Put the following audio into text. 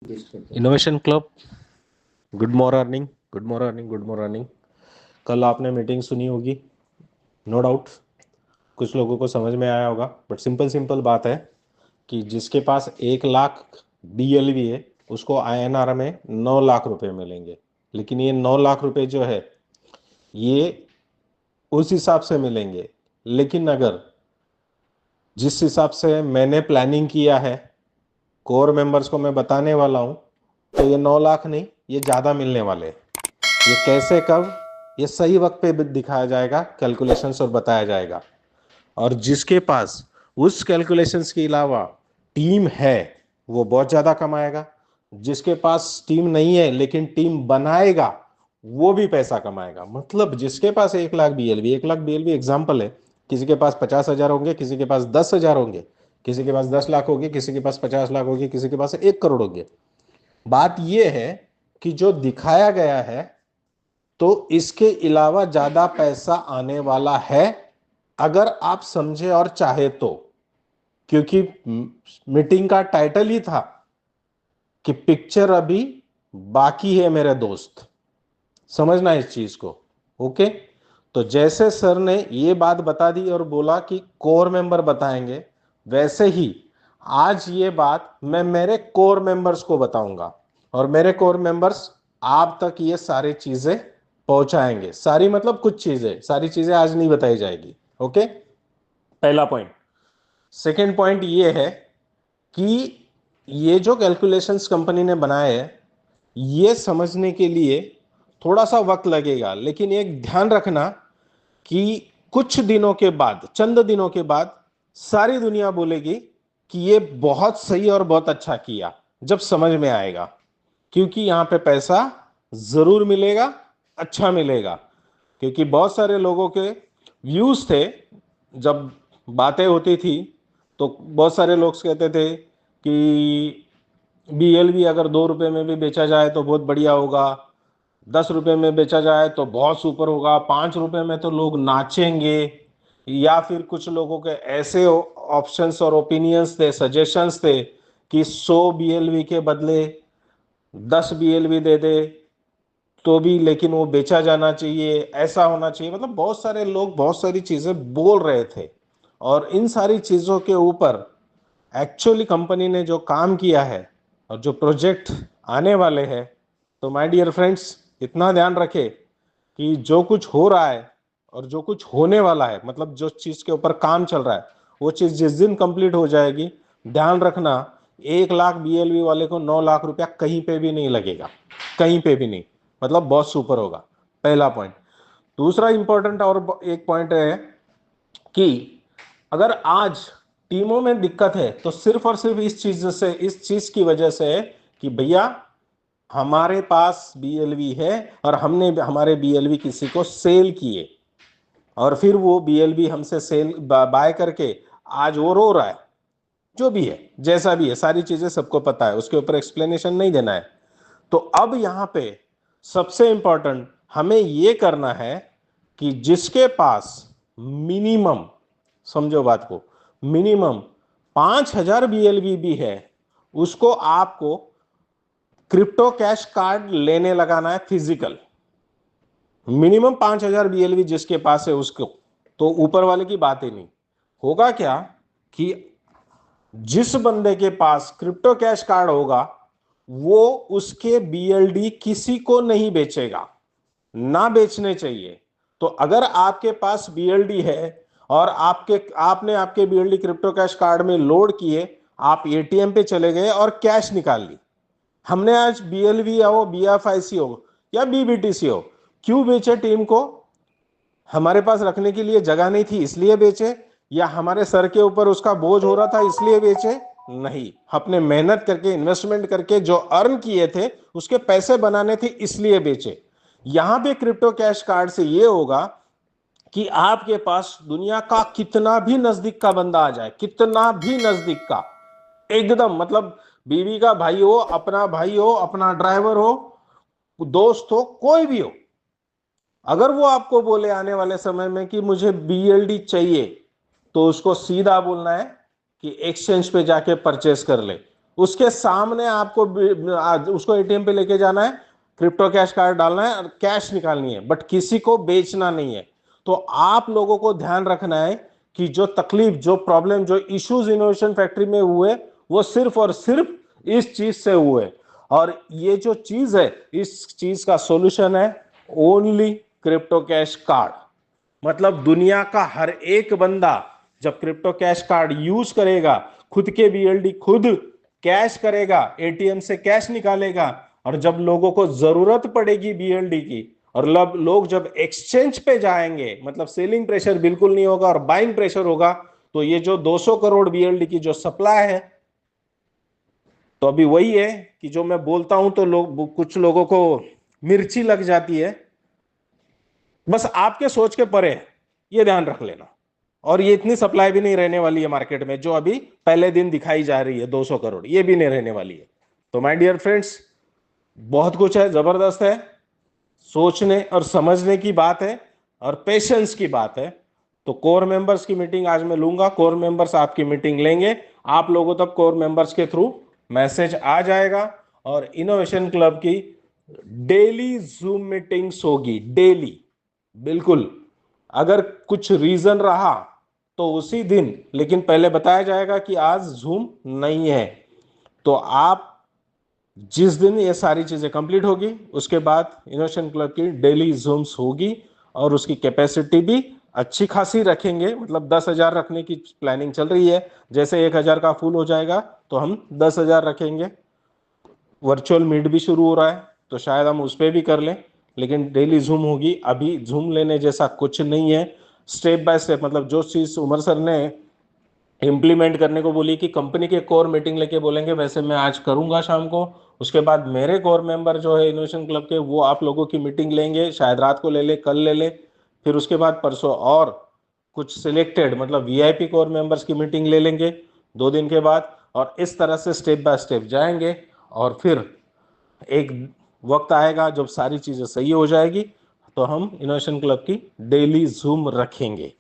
Innovation club. Good morning, good morning, good morning. कल आपने meeting सुनी होगी, नो डाउट। कुछ लोगों को समझ में आया होगा, बट सिंपल सिंपल बात है कि जिसके पास 1 लाख BLV है उसको INR में 9 लाख रुपए मिलेंगे। लेकिन ये 9 लाख रुपए जो है ये उस हिसाब से मिलेंगे, लेकिन अगर जिस हिसाब से मैंने प्लानिंग किया है, कोर मेंबर्स को मैं बताने वाला हूं, तो ये 9 लाख नहीं, ये ज्यादा मिलने वाले हैं। ये कैसे, कब, ये सही वक्त पे दिखाया जाएगा, कैलकुलेशंस और बताया जाएगा। और जिसके पास उस कैलकुलेशंस के अलावा टीम है वो बहुत ज्यादा कमाएगा। जिसके पास टीम नहीं है लेकिन टीम बनाएगा वो भी पैसा कमाएगा। मतलब जिसके पास 1 lakh BLV, 1 lakh BLV example है, किसी के पास 50,000 होंगे, किसी के पास 10,000 होंगे, किसी के पास 10 लाख होंगे, किसी के पास 50 लाख होंगे, किसी के पास 1 करोड़ होंगे। बात यह है कि जो दिखाया गया है तो इसके अलावा ज्यादा पैसा आने वाला है, अगर आप समझे और चाहे तो। क्योंकि मीटिंग का टाइटल ही था कि पिक्चर अभी बाकी है मेरे दोस्त। समझना इस चीज को, ओके। तो जैसे सर ने ये बात बता दी और बोला कि कोर मेंबर बताएंगे, वैसे ही आज ये बात मैं मेरे कोर मेंबर्स को बताऊंगा और मेरे कोर मेंबर्स आप तक ये सारी चीजें पहुंचाएंगे। सारी मतलब कुछ चीजें, सारी चीजें आज नहीं बताई जाएगी, ओके। पहला पॉइंट। सेकेंड पॉइंट ये है कि ये जो कैलकुलेशंस कंपनी ने बनाए हैं ये समझने के लिए थोड़ा सा वक्त लगेगा, लेकिन एक ध्यान रखना कि कुछ दिनों के बाद, चंद दिनों के बाद सारी दुनिया बोलेगी कि ये बहुत सही और बहुत अच्छा किया, जब समझ में आएगा। क्योंकि यहां पे पैसा जरूर मिलेगा, अच्छा मिलेगा। क्योंकि बहुत सारे लोगों के व्यूज थे, जब बातें होती थी तो बहुत सारे लोग कहते थे कि BLV अगर 2 रुपए में भी बेचा जाए तो बहुत बढ़िया होगा, 10 रुपए में बेचा जाए तो बहुत सुपर होगा, 5 रुपए में तो लोग नाचेंगे। या फिर कुछ लोगों के ऐसे ऑप्शंस और ओपिनियंस थे, सजेशंस थे कि 100 BLV के बदले 10 BLV दे दे तो भी, लेकिन वो बेचा जाना चाहिए, ऐसा होना चाहिए। मतलब बहुत सारे लोग बहुत सारी चीजें बोल रहे थे। और इन सारी चीजों के ऊपर एक्चुअली कंपनी ने जो काम किया है और जो प्रोजेक्ट आने वाले हैं, तो माय डियर फ्रेंड्स इतना ध्यान रखे कि जो कुछ हो रहा है और जो कुछ होने वाला है, मतलब जो चीज के ऊपर काम चल रहा है, वो चीज जिस दिन कंप्लीट हो जाएगी, ध्यान रखना 1 लाख BLV वाले को 9 लाख रुपया कहीं पे भी नहीं लगेगा, कहीं पे भी नहीं। मतलब बहुत सुपर होगा। पहला पॉइंट। दूसरा इंपॉर्टेंट और एक पॉइंट है कि अगर आज टीमों में दिक्कत है तो सिर्फ और सिर्फ इस चीज से, इस चीज की वजह से है कि भैया हमारे पास BLV है और हमने हमारे BLV किसी को सेल किए और फिर वो BLV हमसे सेल बाय करके आज वो रो रहा है। जो भी है, जैसा भी है, सारी चीजें सबको पता है, उसके ऊपर एक्सप्लेनेशन नहीं देना है। तो अब यहां पे सबसे इंपॉर्टेंट हमें यह करना है कि जिसके पास मिनिमम, समझो बात को, मिनिमम 5,000 BLV भी है, उसको आपको क्रिप्टो कैश कार्ड लेने लगाना है, फिजिकल। मिनिमम 5,000 BLV जिसके पास है उसको, तो ऊपर वाले की बात ही नहीं। होगा क्या कि जिस बंदे के पास क्रिप्टो कैश कार्ड होगा वो उसके BLD किसी को नहीं बेचेगा, ना बेचने चाहिए। तो अगर आपके पास BLD है और आपने आपके BLD क्रिप्टो कैश कार्ड में लोड किए, आप ATM पे चले गए और कैश निकाल ली। हमने आज BLV हो, BFIC हो या BBTC हो, क्यों बेचे टीम को? हमारे पास रखने के लिए जगह नहीं थी इसलिए बेचे, या हमारे सर के ऊपर उसका बोझ हो रहा था इसलिए बेचे? नहीं, अपने मेहनत करके, इन्वेस्टमेंट करके जो अर्न किए थे उसके पैसे बनाने थे इसलिए बेचे। यहां पे क्रिप्टो कैश कार्ड से ये होगा कि आपके पास दुनिया का कितना भी नजदीक का बंदा आ जाए, कितना भी नजदीक का, एकदम मतलब बीवी का भाई हो, अपना ड्राइवर हो, दोस्त हो, कोई भी हो, अगर वो आपको बोले आने वाले समय में कि मुझे BLD चाहिए, तो उसको सीधा बोलना है कि एक्सचेंज पे जाके परचेस कर ले। उसके सामने आपको उसको एटीएम पे लेके जाना है, क्रिप्टो कैश कार्ड डालना है और कैश निकालनी है, बट किसी को बेचना नहीं है। तो आप लोगों को ध्यान रखना है कि जो तकलीफ, जो प्रॉब्लम, जो इश्यूज इनोवेशन फैक्ट्री में हुए वो सिर्फ और सिर्फ इस चीज से हुए। और ये जो चीज है, इस चीज का सॉल्यूशन है ओनली क्रिप्टो कैश कार्ड। मतलब दुनिया का हर एक बंदा जब क्रिप्टो कैश कार्ड यूज करेगा, खुद के बीएलडी खुद कैश करेगा, एटीएम से कैश निकालेगा, और जब लोगों को जरूरत पड़ेगी बीएलडी की, और लोग जब एक्सचेंज पे जाएंगे, मतलब सेलिंग प्रेशर बिल्कुल नहीं होगा और बाइंग प्रेशर होगा, तो ये जो 200 करोड़ बीएलडी की जो सप्लाई है, तो अभी वही है कि जो मैं बोलता हूं तो कुछ लोगों को मिर्ची लग जाती है, बस आपके सोच के परे है, ये ध्यान रख लेना। और ये इतनी सप्लाई भी नहीं रहने वाली है मार्केट में, जो अभी पहले दिन दिखाई जा रही है 200 करोड़, ये भी नहीं रहने वाली है। तो माय डियर फ्रेंड्स, बहुत कुछ है, जबरदस्त है, सोचने और समझने की बात है और पेशेंस की बात है। तो कोर मेंबर्स की मीटिंग आज मैं लूंगा, कोर मेंबर्स आपकी मीटिंग लेंगे, आप लोगों तक कोर मेंबर्स के थ्रू मैसेज आ जाएगा। और इनोवेशन क्लब की डेली जूम मीटिंग्स होगी, डेली, बिल्कुल। अगर कुछ रीजन रहा तो उसी दिन, लेकिन पहले बताया जाएगा कि आज जूम नहीं है। तो आप जिस दिन ये सारी चीजें कंप्लीट होगी उसके बाद इनोवेशन क्लब की डेली जूम्स होगी, और उसकी कैपेसिटी भी अच्छी खासी रखेंगे, मतलब 10,000 रखने की प्लानिंग चल रही है। जैसे 1,000 का फुल हो जाएगा तो हम 10,000 रखेंगे। वर्चुअल मीट भी शुरू हो रहा है तो शायद हम उस पर भी कर लें, लेकिन डेली जूम होगी। अभी जूम लेने जैसा कुछ नहीं है, स्टेप बाय स्टेप, मतलब जो चीज उमर सर ने इम्प्लीमेंट करने को बोली कि कंपनी के कोर मीटिंग लेके बोलेंगे, वैसे मैं आज करूंगा शाम को। उसके बाद मेरे कोर मेंबर जो है इनोवेशन क्लब के, वो आप लोगों की मीटिंग लेंगे, शायद रात को ले ले, कल ले ले, फिर उसके बाद परसों और कुछ सिलेक्टेड, मतलब वीआईपी कोर मेंबर्स की मीटिंग ले लेंगे 2 दिन के बाद। और इस तरह से स्टेप बाय स्टेप जाएंगे, और फिर एक वक्त आएगा जब सारी चीजें सही हो जाएगी तो हम इनोवेशन क्लब की डेली जूम रखेंगे।